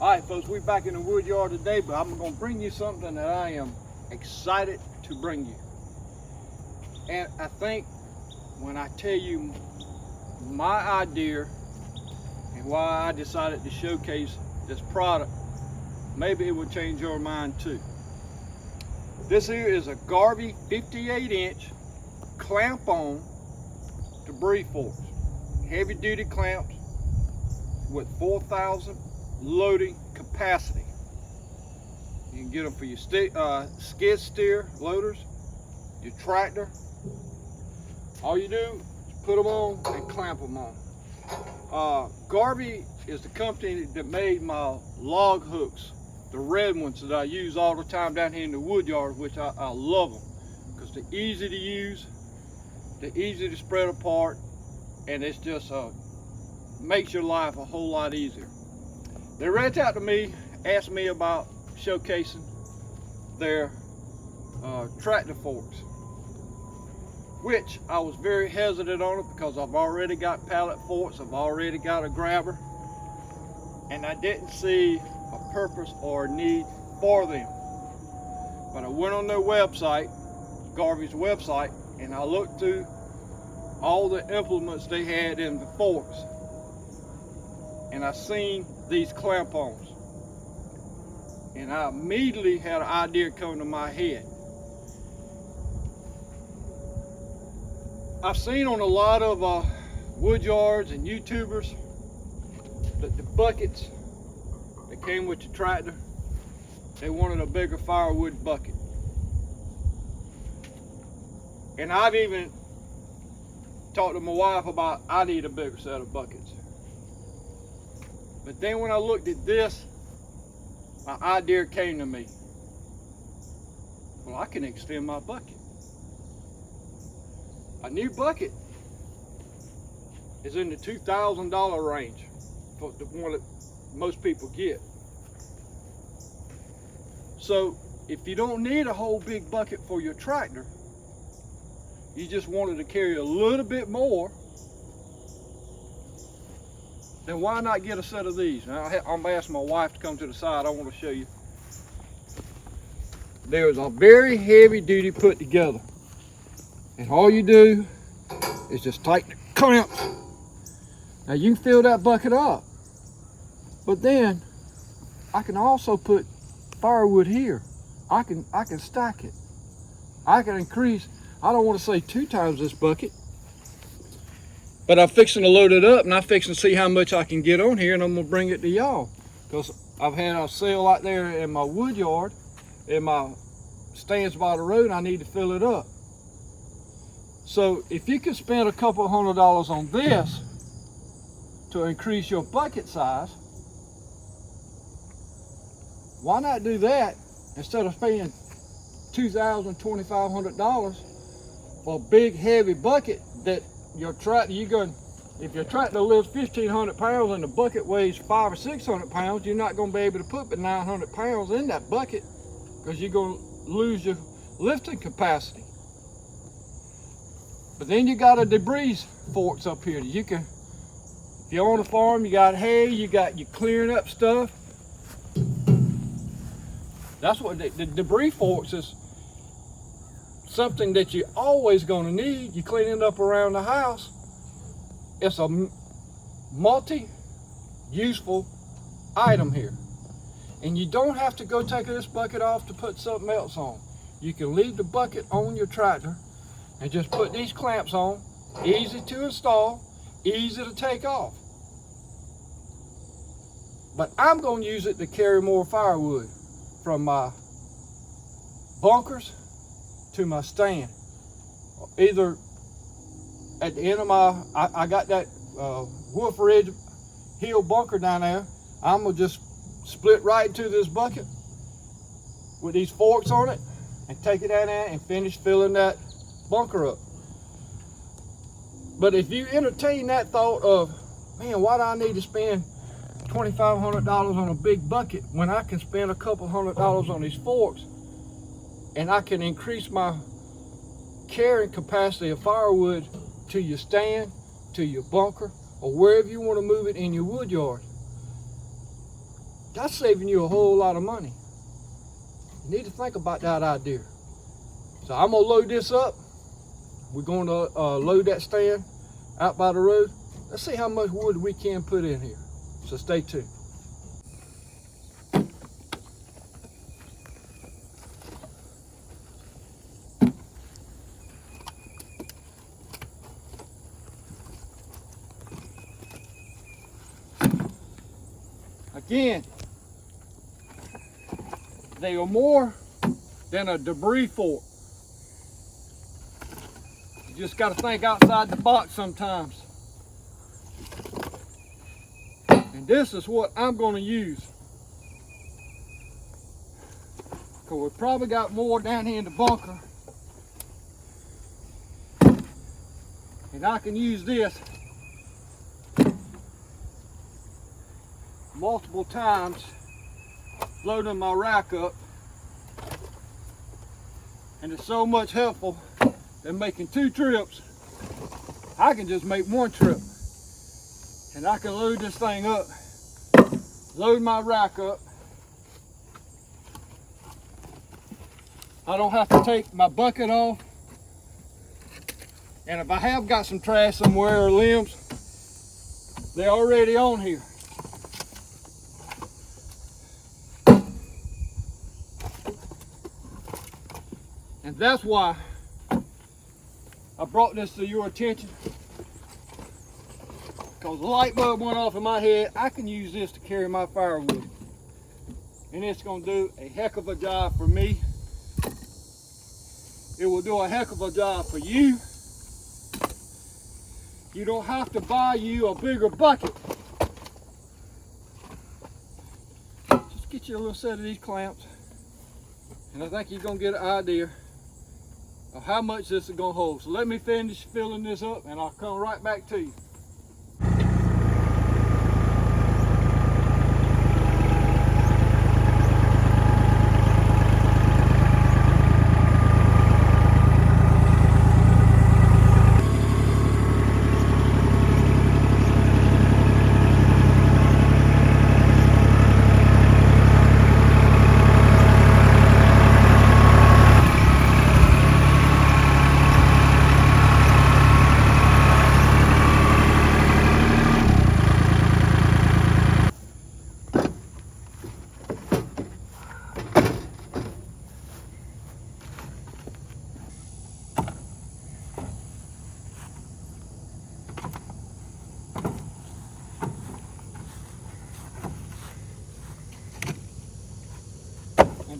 All right, folks, we're back in the wood yard today, but I'm going to bring you something that I am excited to bring you. And I think when I tell you my idea and why I decided to showcase this product, maybe it will change your mind too. This here is a Garvey 58-inch clamp-on debris forks. Heavy-duty clamps with 4,000 loading capacity. You can get them for your skid steer loaders, your tractor. All you do is put them on and clamp them on. Garvey is the company that made my log hooks, the red ones that I use all the time down here in the wood yard, which I love them because they're easy to use, they're easy to spread apart, and it's just makes your life a whole lot easier. They reached out to me, asked me about showcasing their tractor forks, which I was very hesitant on it because I've already got pallet forks, I've already got a grabber, and I didn't see a purpose or a need for them. But I went on their website, Garvey's website, and I looked through all the implements they had in the forks, and I seen these clamp-ons, and I immediately had an idea come to my head. I've seen on a lot of wood yards and YouTubers that the buckets that came with the tractor, they wanted a bigger firewood bucket. And I've even talked to my wife about I need a bigger set of buckets. But then when I looked at this, my idea came to me. Well, I can extend my bucket. A new bucket is in the $2,000 range for the one that most people get. So if you don't need a whole big bucket for your tractor, you just wanted to carry a little bit more, then why not get a set of these? Now, I'm gonna ask my wife to come to the side. I want to show you. There's a very heavy duty put together. And all you do is just tighten the clamps. Now you can fill that bucket up. But then I can also put firewood here. I can stack it. I can increase, I don't want to say 2 times this bucket, but I'm fixing to load it up and I'm fixing to see how much I can get on here, and I'm gonna bring it to y'all. Because I've had a sale out there in my wood yard, in my stands by the road, and I need to fill it up. So if you can spend a couple $100 on this to increase your bucket size, why not do that instead of paying $2,000, $2,500 for a big heavy bucket that your tractor, if your tractor lifts 1,500 pounds and the bucket weighs 500 or 600 pounds, you're not going to be able to put but 900 pounds in that bucket because you're going to lose your lifting capacity. But then you got a debris forks up here. You can, if you're on a farm, you got hay, you clearing up stuff. That's what the debris forks is. Something that you're always going to need. You're cleaning up around the house. It's a multi-useful item here. And you don't have to go take this bucket off to put something else on. You can leave the bucket on your tractor and just put these clamps on. Easy to install, easy to take off. But I'm going to use it to carry more firewood from my bunkers to my stand. Either at the end of I got that Wolf Ridge Hill bunker down there. I'm gonna just split right into this bucket with these forks on it and take it down there and finish filling that bunker up. But if you entertain that thought of, man, why do I need to spend $2,500 on a big bucket when I can spend a couple $100 on these forks, and I can increase my carrying capacity of firewood to your stand, to your bunker, or wherever you want to move it in your wood yard. that's saving you a whole lot of money. You need to think about that idea. So I'm gonna load this up. We're gonna load that stand out by the road. Let's see how much wood we can put in here. So stay tuned. Again, they are more than a debris fort. You just got to think outside the box sometimes. And this is what I'm going to use. Because we probably got more down here in the bunker. And I can use this multiple times, loading my rack up. And it's so much helpful than making 2 trips. I can just make 1 trip. And I can load this thing up, load my rack up. I don't have to take my bucket off. And if I have got some trash somewhere or limbs, they're already on here. And that's why I brought this to your attention. Because the light bulb went off in my head, I can use this to carry my firewood. And it's going to do a heck of a job for me. It will do a heck of a job for you. You don't have to buy you a bigger bucket. Just get you a little set of these clamps. And I think you're going to get an idea of how much this is going to hold. So let me finish filling this up and I'll come right back to you.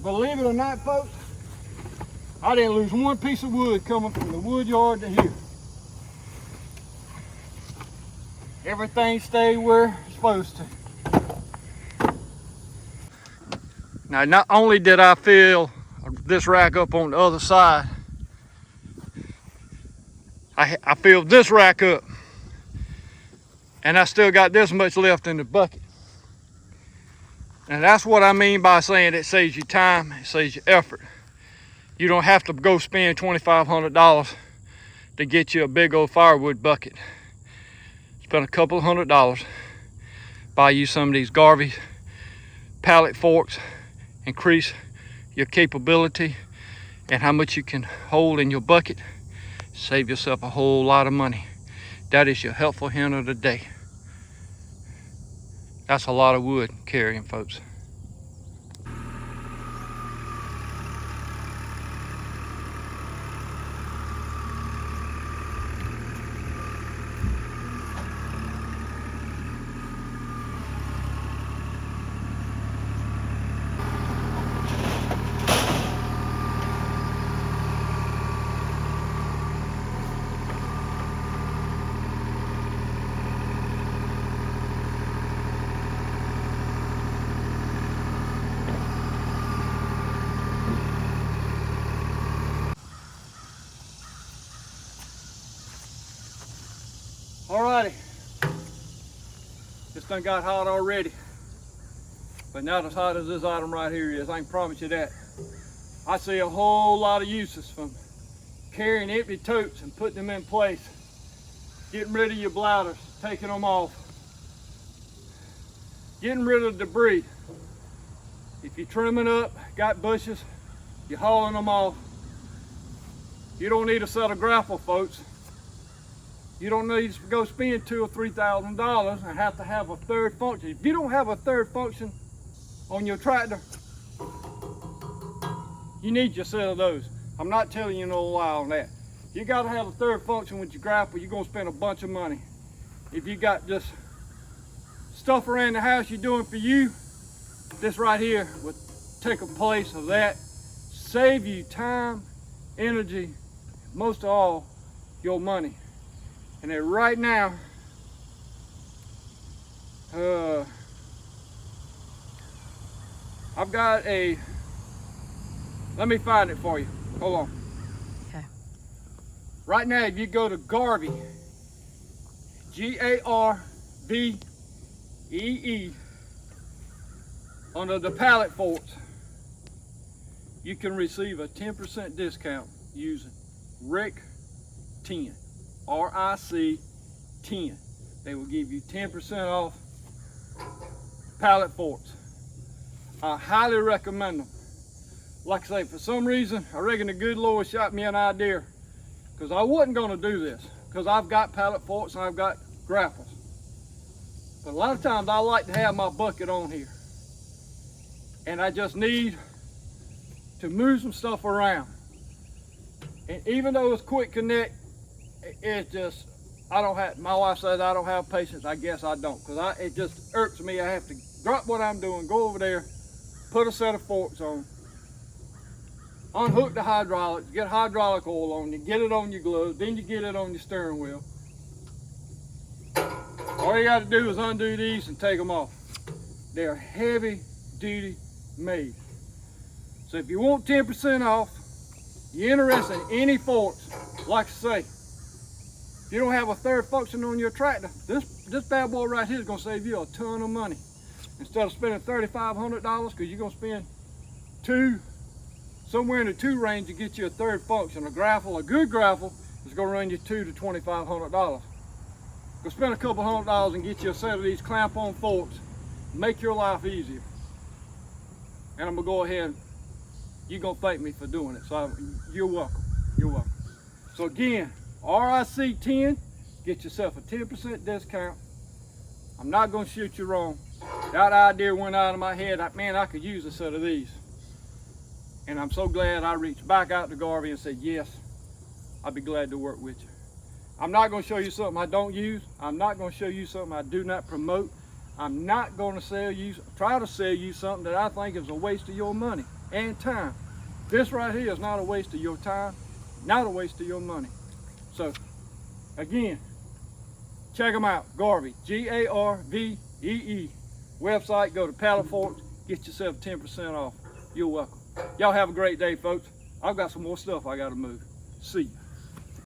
Believe it or not, folks, I didn't lose 1 piece of wood coming from the wood yard to here. Everything stayed where it's supposed to. Now, not only did I fill this rack up on the other side, I filled this rack up, and I still got this much left in the bucket. And that's what I mean by saying it saves you time, it saves you effort. You don't have to go spend $2,500 to get you a big old firewood bucket. Spend a couple of $100, buy you some of these Garvey pallet forks, increase your capability and how much you can hold in your bucket. Save yourself a whole lot of money. That is your helpful hint of the day. That's a lot of wood carrying, folks. Alrighty, this thing got hot already, but not as hot as this item right here is, I can promise you that. I see a whole lot of uses from carrying empty totes and putting them in place, getting rid of your bladders, taking them off, getting rid of debris. If you're trimming up, got bushes, you're hauling them off, you don't need a set of grapple, folks. You don't need to go spend $2,000 or $3,000 and have to have a third function. If you don't have a third function on your tractor, you need your set of those. I'm not telling you no lie on that. You got to have a third function with your grapple. You're going to spend a bunch of money. If you got just stuff around the house you're doing for you, this right here would take a place of that. Save you time, energy, most of all, your money. And then right now, I've got a, let me find it for you. Hold on. Okay. Right now, if you go to Garvey, Garvee, under the pallet forks, you can receive a 10% discount using RIC 10, RIC 10. They will give you 10% off pallet forks. I highly recommend them. Like I say, for some reason, I reckon the good Lord shot me an idea, because I wasn't going to do this, because I've got pallet forks and I've got grapples. But a lot of times I like to have my bucket on here, and I just need to move some stuff around. And even though it's quick connect, it's just, I don't have, my wife says I don't have patience. I guess I don't, because it just irks me. I have to drop what I'm doing, go over there, put a set of forks on, unhook the hydraulics, get hydraulic oil on you, get it on your gloves, then you get it on your steering wheel. All you got to do is undo these and take them off. They're heavy duty made. So if you want 10% off, you're interested in any forks, like I say, if you don't have a third function on your tractor, this bad boy right here is going to save you a ton of money. Instead of spending $3,500, because you're going to spend somewhere in the $2,000 range to get you a third function. A grapple, a good grapple, is going to run you $2,000 to $2,500. Go spend a couple $100 and get you a set of these clamp-on forks. Make your life easier. And I'm going to go ahead and you're going to thank me for doing it. So you're welcome. You're welcome. So again, RIC 10, get yourself a 10% discount. I'm not going to shoot you wrong. That idea went out of my head. Man, I could use a set of these. And I'm so glad I reached back out to Garvey and said, yes, I'd be glad to work with you. I'm not going to show you something I don't use. I'm not going to show you something I do not promote. I'm not going to try to sell you something that I think is a waste of your money and time. This right here is not a waste of your time, not a waste of your money. So, again, check them out. Garvey, Garvee. Website, go to Pallet Forks, get yourself 10% off. You're welcome. Y'all have a great day, folks. I've got some more stuff I got to move. See ya.